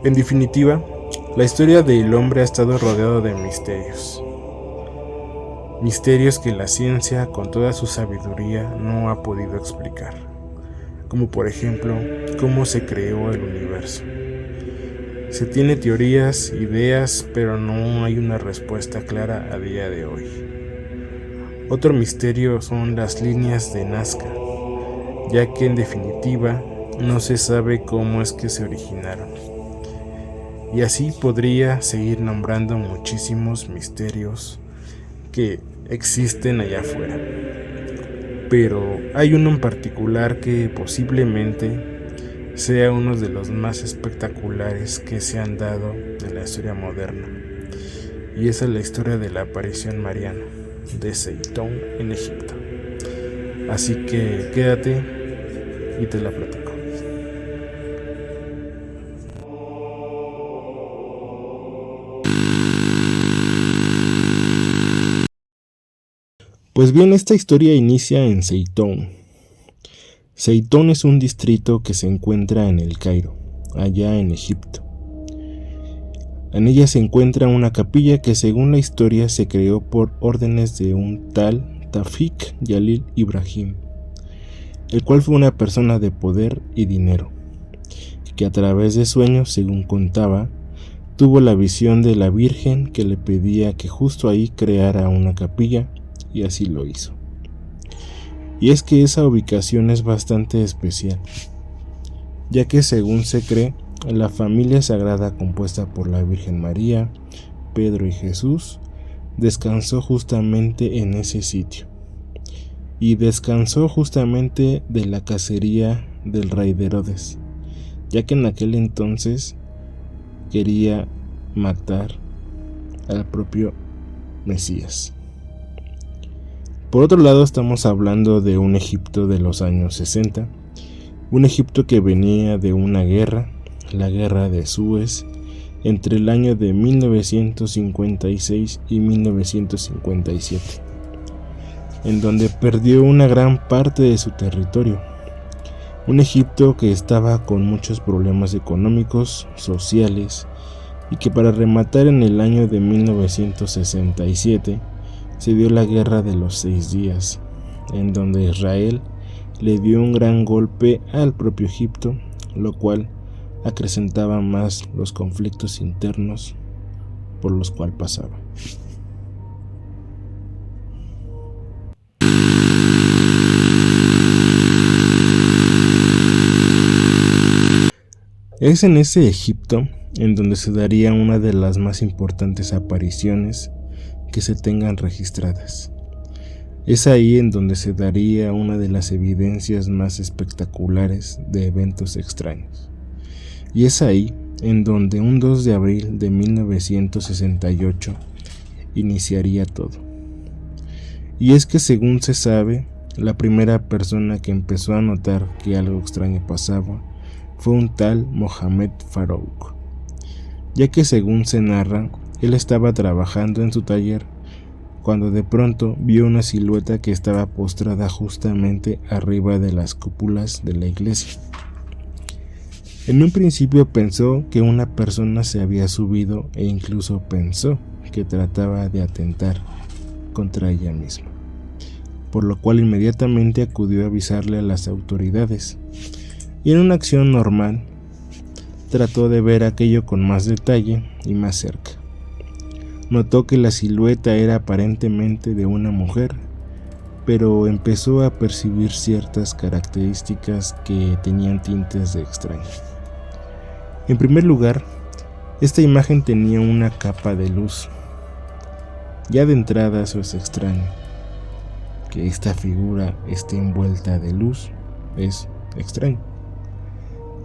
En definitiva, la historia del hombre ha estado rodeado de misterios. Misterios que la ciencia, con toda su sabiduría, no ha podido explicar. Como por ejemplo, cómo se creó el universo. Se tiene teorías, ideas, pero no hay una respuesta clara a día de hoy. Otro misterio son las líneas de Nazca, ya que en definitiva no se sabe cómo es que se originaron. Y así podría seguir nombrando muchísimos misterios que existen allá afuera. Pero hay uno en particular que posiblemente sea uno de los más espectaculares que se han dado en la historia moderna. Y esa es la historia de la aparición mariana de Seitón en Egipto. Así que quédate y te la platico. Pues bien, esta historia inicia en Seitón. Seitón es un distrito que se encuentra en el Cairo, allá en Egipto. En ella se encuentra una capilla que según la historia se creó por órdenes de un tal Tawfik Jalil Ibrahim, el cual fue una persona de poder y dinero, que a través de sueños, según contaba, tuvo la visión de la Virgen que le pedía que justo ahí creara una capilla, y así lo hizo. Y es que esa ubicación es bastante especial, ya que según se cree, la familia sagrada compuesta por la Virgen María, Pedro y Jesús descansó justamente en ese sitio, y descansó justamente de la cacería del rey de Herodes, ya que en aquel entonces quería matar al propio Mesías. Por otro lado, estamos hablando de un Egipto de los años 60, un Egipto que venía de una guerra, la guerra de Suez, entre el año de 1956 y 1957, en donde perdió una gran parte de su territorio. Un Egipto que estaba con muchos problemas económicos, sociales, y que para rematar en el año de 1967 se dio la guerra de los 6 días, en donde Israel le dio un gran golpe al propio Egipto, lo cual acrecentaba más los conflictos internos por los cuales pasaba. Es en ese Egipto en donde se daría una de las más importantes apariciones que se tengan registradas. Es ahí en donde se daría una de las evidencias más espectaculares de eventos extraños. Y es ahí en donde un 2 de abril de 1968 iniciaría todo. Y es que según se sabe, la primera persona que empezó a notar que algo extraño pasaba fue un tal Mohamed Farouk, ya que según se narra, él estaba trabajando en su taller cuando de pronto vio una silueta que estaba postrada justamente arriba de las cúpulas de la iglesia. En un principio pensó que una persona se había subido e incluso pensó que trataba de atentar contra ella misma, por lo cual inmediatamente acudió a avisarle a las autoridades, y en una acción normal trató de ver aquello con más detalle y más cerca. Notó que la silueta era aparentemente de una mujer, pero empezó a percibir ciertas características que tenían tintes de extraño. En primer lugar, esta imagen tenía una capa de luz. Ya de entrada eso es extraño. Que esta figura esté envuelta de luz es extraño.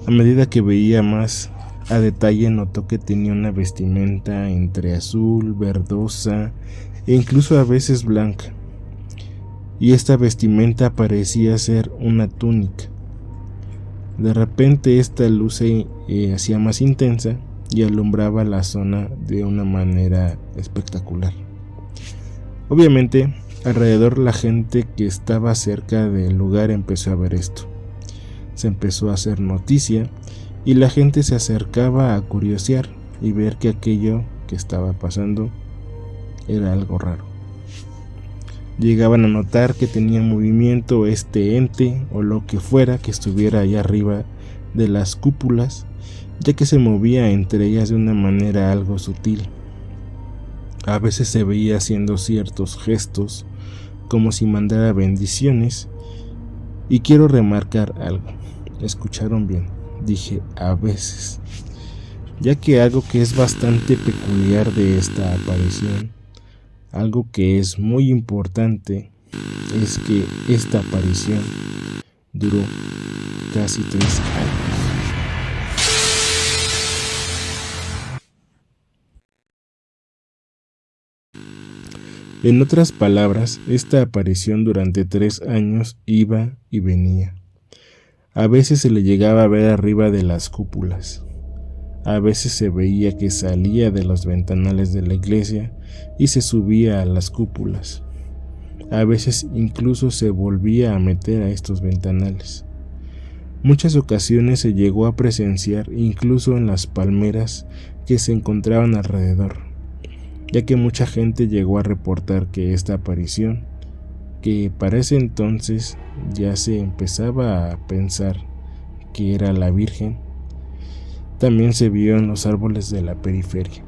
A medida que veía más a detalle, notó que tenía una vestimenta entre azul, verdosa e incluso a veces blanca. Y esta vestimenta parecía ser una túnica. De repente esta luz se hacía más intensa y alumbraba la zona de una manera espectacular. Obviamente, alrededor la gente que estaba cerca del lugar empezó a ver esto. Se empezó a hacer noticia y la gente se acercaba a curiosear y ver que aquello que estaba pasando era algo raro. Llegaban a notar que tenía movimiento este ente o lo que fuera que estuviera allá arriba de las cúpulas, ya que se movía entre ellas de una manera algo sutil. A veces se veía haciendo ciertos gestos como si mandara bendiciones. Y quiero remarcar algo. ¿Escucharon bien? Dije a veces, ya que algo que es bastante peculiar de esta aparición, algo que es muy importante, es que esta aparición duró casi 3 años. En otras palabras, esta aparición durante 3 años iba y venía. A veces se le llegaba a ver arriba de las cúpulas. A veces se veía que salía de los ventanales de la iglesia y se subía a las cúpulas. A veces incluso se volvía a meter a estos ventanales. Muchas ocasiones se llegó a presenciar incluso en las palmeras que se encontraban alrededor, ya que mucha gente llegó a reportar que esta aparición, que para ese entonces ya se empezaba a pensar que era la Virgen, también se vio en los árboles de la periferia.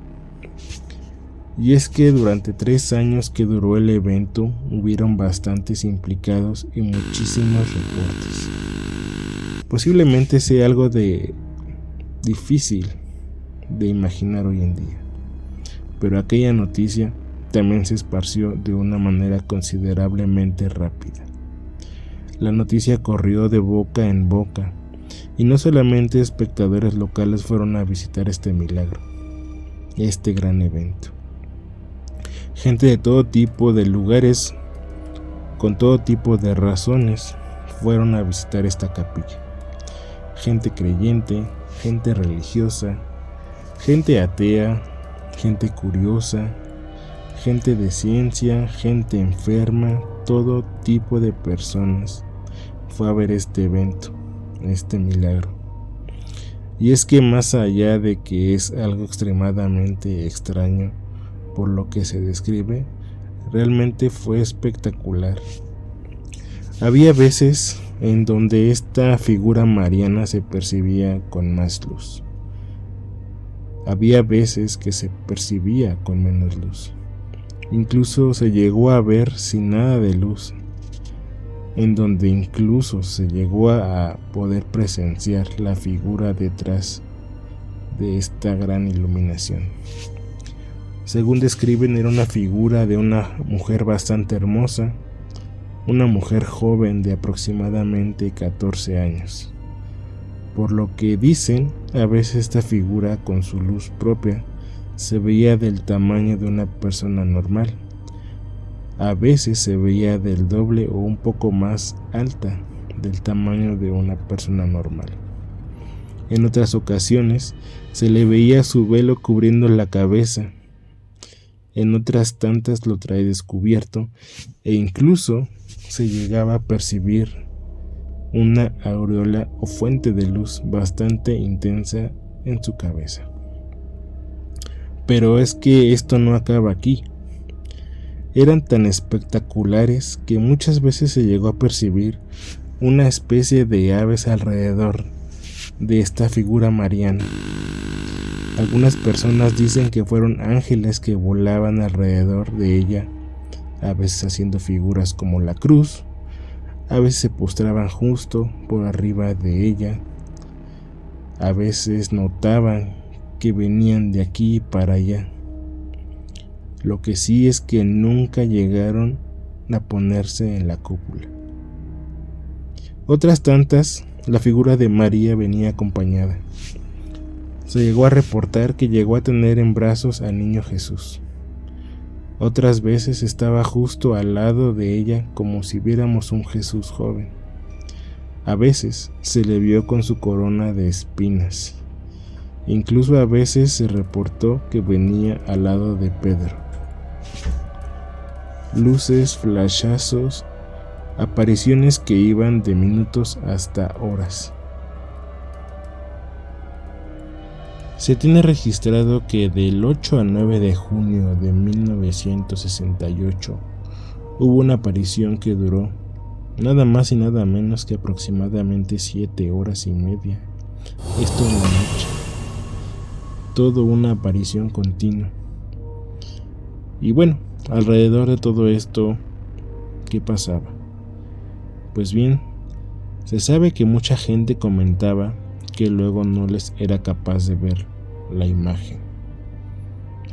Y es que durante 3 años que duró el evento hubieron bastantes implicados y muchísimos reportes. Posiblemente sea algo difícil de imaginar hoy en día, pero aquella noticia también se esparció de una manera considerablemente rápida. La noticia corrió de boca en boca, y no solamente espectadores locales fueron a visitar este milagro, este gran evento. Gente de todo tipo de lugares, con todo tipo de razones, fueron a visitar esta capilla. Gente creyente, gente religiosa, gente atea, gente curiosa, gente de ciencia, gente enferma, todo tipo de personas fue a ver este evento, este milagro. Y es que más allá de que es algo extremadamente extraño por lo que se describe, realmente fue espectacular. Había veces en donde esta figura mariana se percibía con más luz. Había veces que se percibía con menos luz. Incluso se llegó a ver sin nada de luz, en donde incluso se llegó a poder presenciar la figura detrás de esta gran iluminación. Según describen, era una figura de una mujer bastante hermosa, una mujer joven de aproximadamente 14 años. Por lo que dicen, a veces esta figura con su luz propia se veía del tamaño de una persona normal. A veces se veía del doble o un poco más alta del tamaño de una persona normal. En otras ocasiones se le veía su velo cubriendo la cabeza. En otras tantas lo trae descubierto e incluso se llegaba a percibir una aureola o fuente de luz bastante intensa en su cabeza. Pero es que esto no acaba aquí. Eran tan espectaculares que muchas veces se llegó a percibir una especie de aves alrededor de esta figura mariana. Algunas personas dicen que fueron ángeles que volaban alrededor de ella, a veces haciendo figuras como la cruz, a veces se postraban justo por arriba de ella, a veces notaban que venían de aquí para allá. Lo que sí es que nunca llegaron a ponerse en la cúpula. Otras tantas, la figura de María venía acompañada. Se llegó a reportar que llegó a tener en brazos al niño Jesús. Otras veces estaba justo al lado de ella como si viéramos un Jesús joven. A veces se le vio con su corona de espinas. Incluso a veces se reportó que venía al lado de Pedro. Luces, flashazos, apariciones que iban de minutos hasta horas. Se tiene registrado que del 8 al 9 de junio de 1968 hubo una aparición que duró nada más y nada menos que aproximadamente 7 horas y media. Esto en la noche. Todo una aparición continua. Y bueno, alrededor de todo esto, ¿qué pasaba? Pues bien, se sabe que mucha gente comentaba que luego no les era capaz de ver la imagen.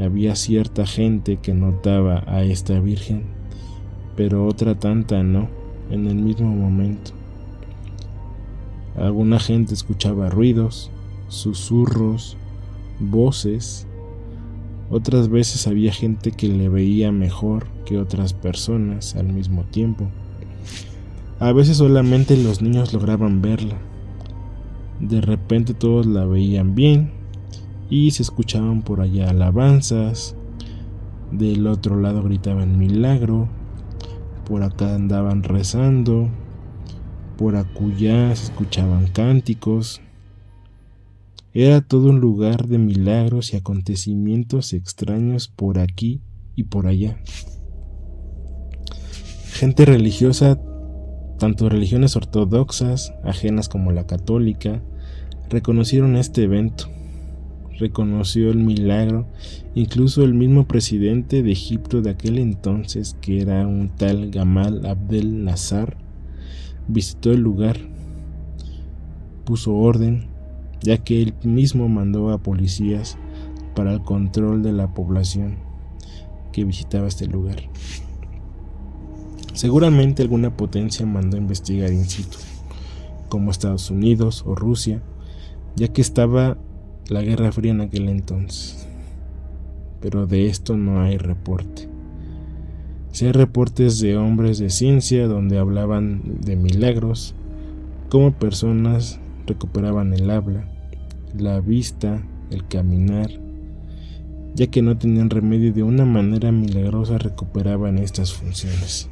Había cierta gente que notaba a esta virgen, pero otra tanta no, en el mismo momento. Alguna gente escuchaba ruidos, susurros, voces. Otras veces había gente que le veía mejor que otras personas al mismo tiempo. A veces solamente los niños lograban verla. De repente todos la veían bien y se escuchaban por allá alabanzas. Del otro lado gritaban milagro. Por acá andaban rezando. Por acullá se escuchaban cánticos. Era todo un lugar de milagros y acontecimientos extraños por aquí y por allá. Gente religiosa, tanto religiones ortodoxas, ajenas como la católica, reconocieron este evento. Reconoció el milagro, incluso el mismo presidente de Egipto de aquel entonces, que era un tal Gamal Abdel Nasser, visitó el lugar, puso orden, ya que él mismo mandó a policías para el control de la población que visitaba este lugar. Seguramente alguna potencia mandó a investigar in situ, como Estados Unidos o Rusia, ya que estaba la Guerra Fría en aquel entonces. Pero de esto no hay reporte. Sí hay reportes de hombres de ciencia donde hablaban de milagros, cómo personas recuperaban el habla, la vista, el caminar, ya que no tenían remedio y de una manera milagrosa recuperaban estas funciones.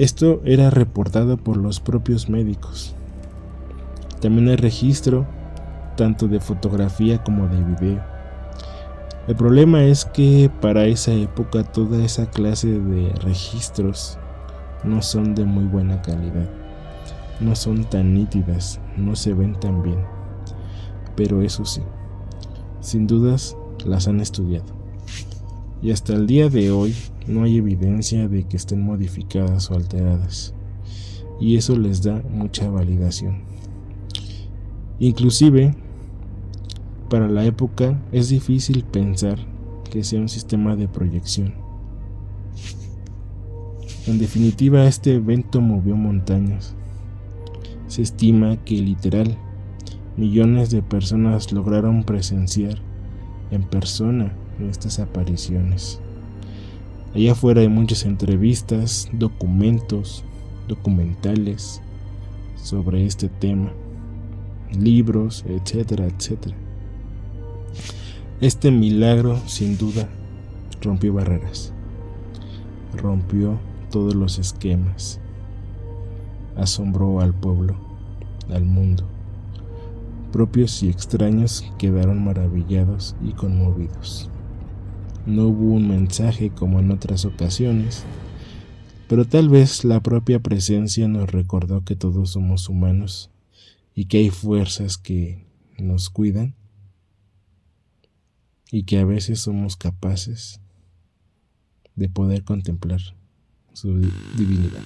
Esto era reportado por los propios médicos. También hay registro tanto de fotografía como de video. El problema es que para esa época toda esa clase de registros no son de muy buena calidad, no son tan nítidas, no se ven tan bien, pero eso sí, sin dudas las han estudiado y hasta el día de hoy no hay evidencia de que estén modificadas o alteradas, y eso les da mucha validación. Inclusive para la época es difícil pensar que sea un sistema de proyección. En definitiva, este evento movió montañas. Se estima que literal millones de personas lograron presenciar en persona estas apariciones. Allá afuera hay muchas entrevistas, documentos, documentales sobre este tema, libros, etcétera, etcétera. Este milagro, sin duda, rompió barreras, rompió todos los esquemas, asombró al pueblo, al mundo. Propios y extraños quedaron maravillados y conmovidos. No hubo un mensaje como en otras ocasiones, pero tal vez la propia presencia nos recordó que todos somos humanos y que hay fuerzas que nos cuidan y que a veces somos capaces de poder contemplar su divinidad.